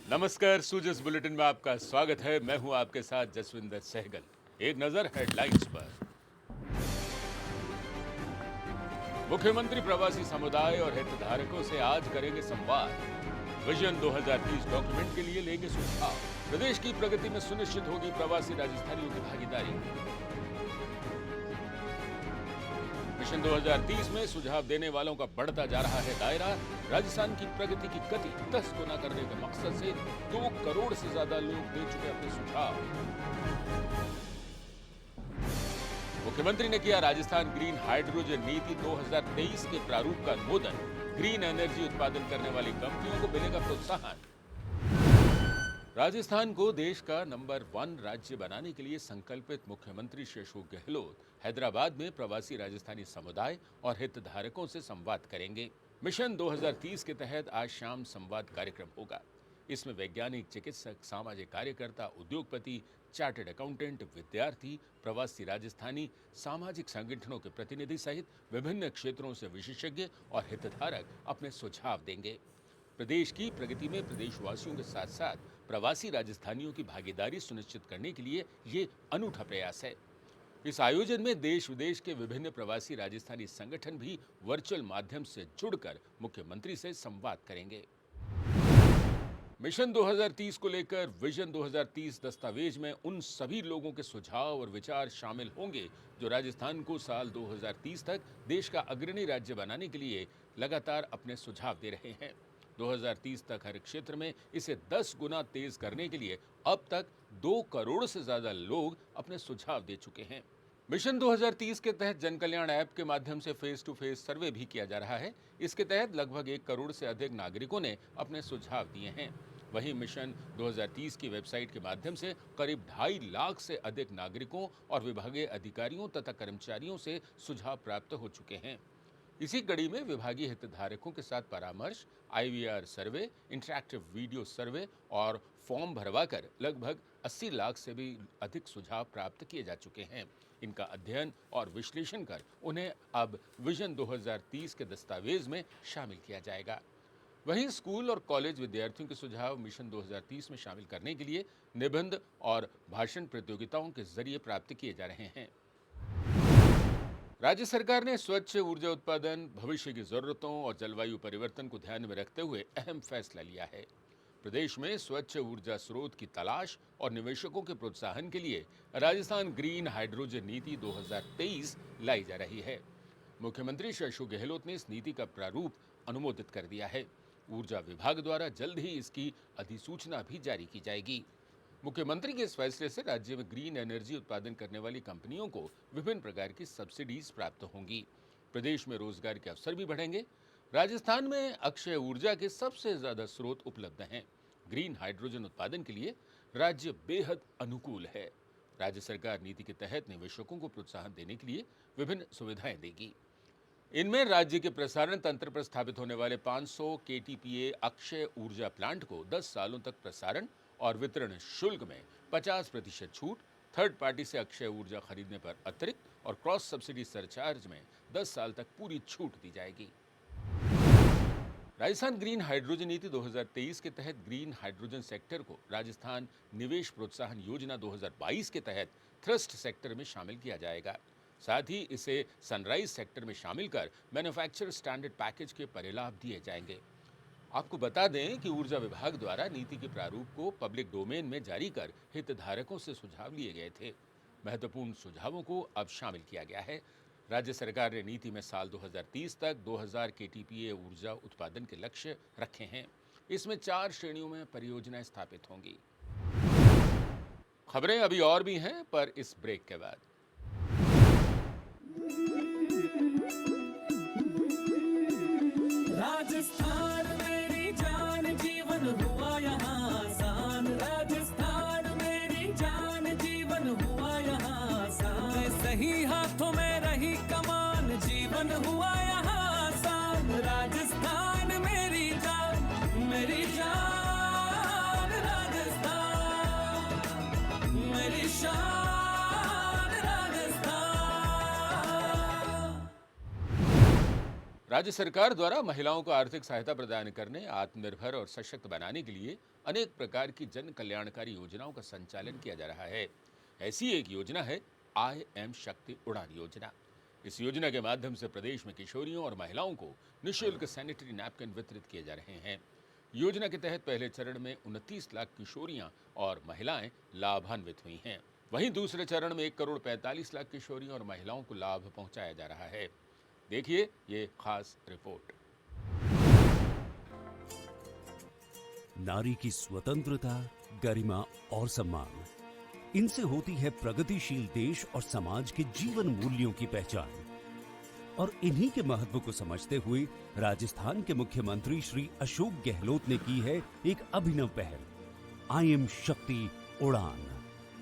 नमस्कार, सूजस बुलेटिन में आपका स्वागत है। मैं हूं आपके साथ जसविंदर सहगल। एक नजर हेडलाइंस पर। मुख्यमंत्री प्रवासी समुदाय और हितधारकों से आज करेंगे संवाद। विजन 2030 डॉक्यूमेंट के लिए लेंगे सुझाव। प्रदेश की प्रगति में सुनिश्चित होगी प्रवासी राजस्थानियों की भागीदारी। मिशन 2030 में सुझाव देने वालों का बढ़ता जा रहा है दायरा। राजस्थान की प्रगति की गति 10 गुना करने के मकसद से 2 करोड़ से ज्यादा लोग दे चुके अपने सुझाव। मुख्यमंत्री ने किया राजस्थान ग्रीन हाइड्रोजन नीति 2023 के प्रारूप का अनुमोदन। ग्रीन एनर्जी उत्पादन करने वाली कंपनियों को मिलेगा प्रोत्साहन। राजस्थान को देश का नंबर 1 राज्य बनाने के लिए संकल्पित मुख्यमंत्री श्री अशोक गहलोत हैदराबाद में प्रवासी राजस्थानी समुदाय और हितधारकों से संवाद करेंगे। मिशन 2030 के तहत आज शाम संवाद कार्यक्रम होगा। इसमें वैज्ञानिक, चिकित्सक, सामाजिक कार्यकर्ता, उद्योगपति, चार्टर्ड अकाउंटेंट, विद्यार्थी, प्रवासी राजस्थानी, सामाजिक संगठनों के प्रतिनिधि सहित विभिन्न क्षेत्रों से विशेषज्ञ और हितधारक अपने सुझाव देंगे। प्रदेश की प्रगति में प्रदेशवासियों के साथ साथ प्रवासी राजस्थानियों की भागीदारी सुनिश्चित करने के लिए ये अनूठा प्रयास है। इस आयोजन में देश विदेश के विभिन्न प्रवासी राजस्थानी संगठन भी वर्चुअल माध्यम से जुड़कर मुख्यमंत्री से संवाद करेंगे। मिशन 2030 को लेकर विजन 2030 दस्तावेज में उन सभी लोगों के सुझाव और विचार शामिल होंगे जो राजस्थान को साल 2030 तक देश का अग्रणी राज्य बनाने के लिए लगातार अपने सुझाव दे रहे हैं। 2030 तक हर क्षेत्र में इसे 10 गुना तेज करने के लिए अब तक 2 करोड़ से ज्यादा लोग अपने सुझाव दे चुके हैं। मिशन 2030 के तहत जनकल्याण ऐप के माध्यम से फेस टू फेस सर्वे भी किया जा रहा है। इसके तहत लगभग 1 करोड़ से अधिक नागरिकों ने अपने सुझाव दिए हैं। वहीं मिशन 2030 की वेबसाइट के माध्यम से करीब 2.5 लाख से अधिक नागरिकों और विभागीय अधिकारियों तथा कर्मचारियों से सुझाव प्राप्त हो चुके हैं। इसी कड़ी में विभागीय हितधारकों के साथ परामर्श, IVR सर्वे, इंटरैक्टिव वीडियो सर्वे और फॉर्म भरवाकर लगभग 80 लाख से भी अधिक सुझाव प्राप्त किए जा चुके हैं। इनका अध्ययन और विश्लेषण कर उन्हें अब विजन 2030 के दस्तावेज में शामिल किया जाएगा। वहीं स्कूल और कॉलेज विद्यार्थियों के सुझाव मिशन 2030 में शामिल करने के लिए निबंध और भाषण प्रतियोगिताओं के जरिए प्राप्त किए जा रहे हैं। राज्य सरकार ने स्वच्छ ऊर्जा उत्पादन, भविष्य की जरूरतों और जलवायु परिवर्तन को ध्यान में रखते हुए अहम फैसला लिया है। प्रदेश में स्वच्छ ऊर्जा स्रोत की तलाश और निवेशकों के प्रोत्साहन के लिए राजस्थान ग्रीन हाइड्रोजन नीति 2023 लाई जा रही है। मुख्यमंत्री श्री अशोक गहलोत ने इस नीति का प्रारूप अनुमोदित कर दिया है। ऊर्जा विभाग द्वारा जल्द ही इसकी अधिसूचना भी जारी की जाएगी। मुख्यमंत्री के इस फैसले से राज्य में ग्रीन एनर्जी उत्पादन करने वाली कंपनियों को विभिन्न प्रकार की सब्सिडीज प्राप्त होंगी। प्रदेश में रोजगार के अवसर भी बढ़ेंगे। राजस्थान में अक्षय ऊर्जा के सबसे ज्यादा स्रोत उपलब्ध हैं। ग्रीन हाइड्रोजन उत्पादन के लिए राज्य बेहद अनुकूल है। राज्य सरकार नीति के तहत निवेशकों को प्रोत्साहन देने के लिए विभिन्न सुविधाएं देगी। इनमें राज्य के प्रसारण तंत्र पर स्थापित होने वाले 500 KTPA अक्षय ऊर्जा प्लांट को 10 सालों तक प्रसारण और वितरण शुल्क में 50% छूट, थर्ड पार्टी से अक्षय ऊर्जा खरीदने पर अतिरिक्त और क्रॉस सब्सिडी सरचार्ज में 10 साल तक पूरी छूट दी जाएगी। राजस्थान ग्रीन हाइड्रोजन नीति 2023 के तहत ग्रीन हाइड्रोजन सेक्टर को राजस्थान निवेश प्रोत्साहन योजना 2022 के तहत थ्रस्ट सेक्टर में शामिल किया जाएगा। साथ ही इसे सनराइज सेक्टर में शामिल कर मैन्युफैक्चर स्टैंडर्ड पैकेज के परिलाभ दिए जाएंगे। आपको बता दें कि ऊर्जा विभाग द्वारा नीति के प्रारूप को पब्लिक डोमेन में जारी कर हितधारकों से सुझाव लिए गए थे। महत्वपूर्ण सुझावों को अब शामिल किया गया है। राज्य सरकार ने नीति में साल 2030 तक 2000 KTPA ऊर्जा उत्पादन के लक्ष्य रखे हैं। इसमें 4 श्रेणियों में परियोजनाएं स्थापित होंगी। खबरें अभी और भी हैं, पर इस ब्रेक के बाद। राजस्थान मेरी जान, जीवन हुआ यहाँ आसान। राजस्थान मेरी जान, जीवन हुआ यहाँ आसान। सही हाथों में रही कमान, जीवन हुआ यहाँ आसान। राजस्थान मेरी जान, मेरी जान। राजस्थान मेरी शान। राज्य सरकार द्वारा महिलाओं को आर्थिक सहायता प्रदान करने, आत्मनिर्भर और सशक्त बनाने के लिए अनेक प्रकार की जन कल्याणकारी योजनाओं का संचालन किया जा रहा है। ऐसी एक योजना है IM शक्ति उड़ान योजना। इस योजना के माध्यम से प्रदेश में किशोरियों और महिलाओं को निःशुल्क सैनिटरी नैपकिन वितरित किए जा रहे हैं। योजना के तहत पहले चरण में 29 लाख किशोरियां और महिलाएं लाभान्वित हुई हैं। वहीं दूसरे चरण में 1,45 लाख किशोरियों और महिलाओं को लाभ पहुंचाया जा रहा है। देखिए ये खास रिपोर्ट। नारी की स्वतंत्रता, गरिमा और सम्मान, इनसे होती है प्रगतिशील देश और समाज के जीवन मूल्यों की पहचान। और इन्हीं के महत्व को समझते हुए राजस्थान के मुख्यमंत्री श्री अशोक गहलोत ने की है एक अभिनव पहल, IM शक्ति उड़ान।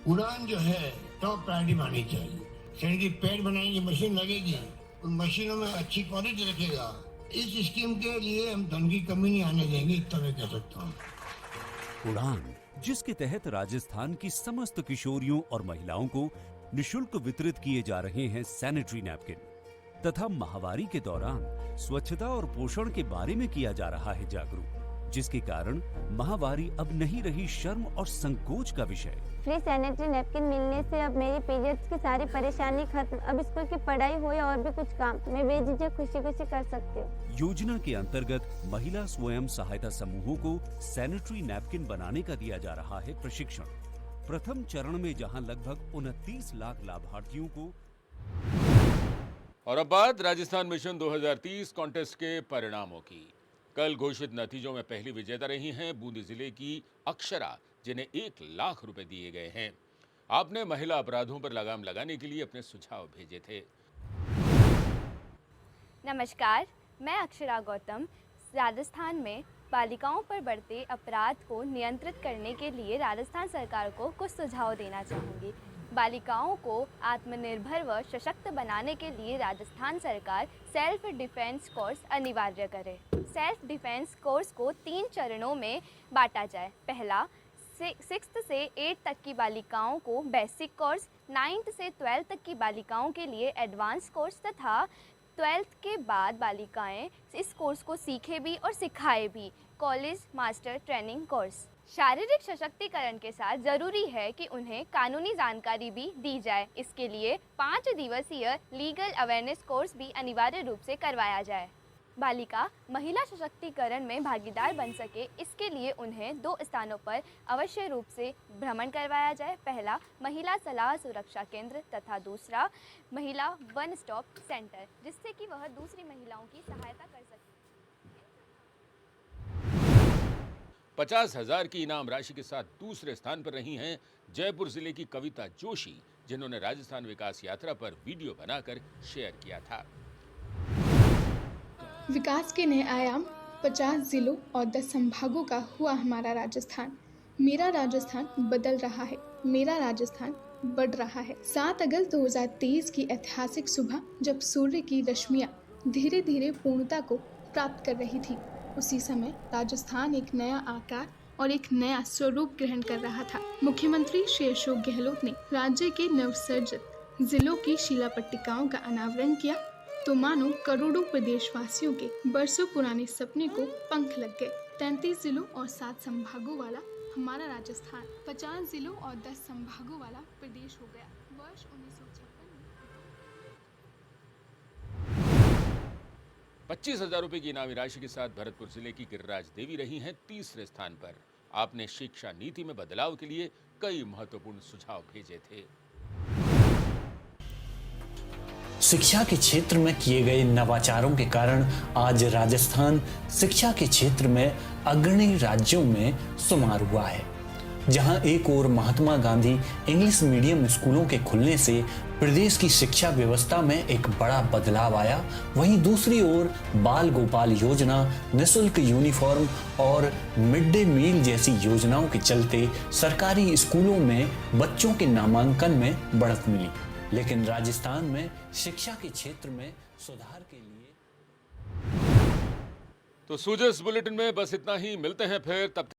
उड़ान जो है टॉप प्रायोरिटी मानी चाहिए। सैनिटरी पैड बनाएंगे, मशीन लगेगी, उन मशीनों में अच्छी क्वालिटी रखेगा। इस स्कीम के लिए हम धन की कमी नहीं आने देंगे, इतना मैं कह सकता हूँ। उड़ान, जिसके तहत राजस्थान की समस्त किशोरियों और महिलाओं को निःशुल्क वितरित किए जा रहे हैं सैनिटरी नैपकिन, तथा महामारी के दौरान स्वच्छता और पोषण के बारे में किया जा रहा है जागरूक, जिसके कारण महामारी अब नहीं रही शर्म और संकोच का विषय। फ्री सैनिटरी नैपकिन मिलने से अब मेरी पीरियड्स की सारी परेशानी खत्म। अब स्कूल की पढ़ाई हो या और भी कुछ काम, मैं बेझिझक खुशी खुशी कर सकती हूँ। योजना के अंतर्गत महिला स्वयं सहायता समूहों को सैनिटरी नैपकिन बनाने का दिया जा रहा है प्रशिक्षण। प्रथम चरण में जहां लगभग 29 लाख लाभार्थियों को। और अब बात राजस्थान मिशन 2030 कॉन्टेस्ट के परिणामों की। कल घोषित नतीजों में पहली विजेता रही हैं बूंदी जिले की अक्षरा, जिन्हें 1 लाख रुपए दिए गए हैं। आपने महिला अपराधों पर लगाम लगाने के लिए अपने सुझाव भेजे थे। नमस्कार, मैं अक्षरा गौतम। राजस्थान में बालिकाओं पर बढ़ते अपराध को नियंत्रित करने के लिए राजस्थान सरकार को कुछ सुझाव देना चाहूँगी। बालिकाओं को आत्मनिर्भर व सशक्त बनाने के लिए राजस्थान सरकार सेल्फ डिफेंस कोर्स अनिवार्य करे। सेल्फ डिफेंस कोर्स को 3 चरणों में बांटा जाए। पहला, 6th से 8th तक की बालिकाओं को बेसिक कोर्स, 9th से 12th तक की बालिकाओं के लिए एडवांस कोर्स तथा 12th के बाद बालिकाएं इस कोर्स को सीखे भी और सिखाए भी, कॉलेज मास्टर ट्रेनिंग कोर्स। शारीरिक सशक्तिकरण के साथ जरूरी है कि उन्हें कानूनी जानकारी भी दी जाए। इसके लिए 5 दिवसीय लीगल अवेयरनेस कोर्स भी अनिवार्य रूप से करवाया जाए। बालिका महिला सशक्तिकरण में भागीदार बन सके, इसके लिए उन्हें 2 स्थानों पर अवश्य रूप से भ्रमण करवाया जाए। पहला, महिला सलाह सुरक्षा केंद्र तथा दूसरा, महिला वन स्टॉप सेंटर, जिससे कि वह दूसरी महिलाओं की सहायता कर सके। 50,000 की इनाम राशि के साथ दूसरे स्थान पर रही हैं जयपुर जिले की कविता जोशी, जिन्होंने राजस्थान विकास यात्रा पर वीडियो बनाकर शेयर किया था। विकास के नए आयाम, 50 जिलों और 10 संभागों का हुआ हमारा राजस्थान। मेरा राजस्थान बदल रहा है, मेरा राजस्थान बढ़ रहा है। 7 अगस्त 2023 की ऐतिहासिक सुबह, जब सूर्य की रश्मियाँ धीरे धीरे पूर्णता को प्राप्त कर रही थी, उसी समय राजस्थान एक नया आकार और एक नया स्वरूप ग्रहण कर रहा था। मुख्यमंत्री श्री अशोक गहलोत ने राज्य के नवसर्जित जिलों की शिलापट्टिकाओं का अनावरण किया, तो मानो करोड़ों प्रदेशवासियों के बरसों पुराने सपने को पंख लग गए। 33 जिलों और 7 संभागों वाला हमारा राजस्थान 50 जिलों और 10 संभागों वाला प्रदेश हो गया। वर्ष 1956 में 25,000 रुपए की इनामी राशि के साथ भरतपुर जिले की गिरिराज देवी रही हैं तीसरे स्थान पर। आपने शिक्षा नीति में बदलाव के लिए कई महत्वपूर्ण सुझाव भेजे थे। शिक्षा के क्षेत्र में किए गए नवाचारों के कारण आज राजस्थान शिक्षा के क्षेत्र में अग्रणी राज्यों में शुमार हुआ है। जहां एक ओर महात्मा गांधी इंग्लिश मीडियम स्कूलों के खुलने से प्रदेश की शिक्षा व्यवस्था में एक बड़ा बदलाव आया, वहीं दूसरी ओर बाल गोपाल योजना, निःशुल्क यूनिफॉर्म और मिड डे मील जैसी योजनाओं के चलते सरकारी स्कूलों में बच्चों के नामांकन में बढ़त मिली। लेकिन राजस्थान में शिक्षा के क्षेत्र में सुधार के लिए तो सूजस बुलेटिन में बस इतना ही। मिलते हैं फिर, तब तक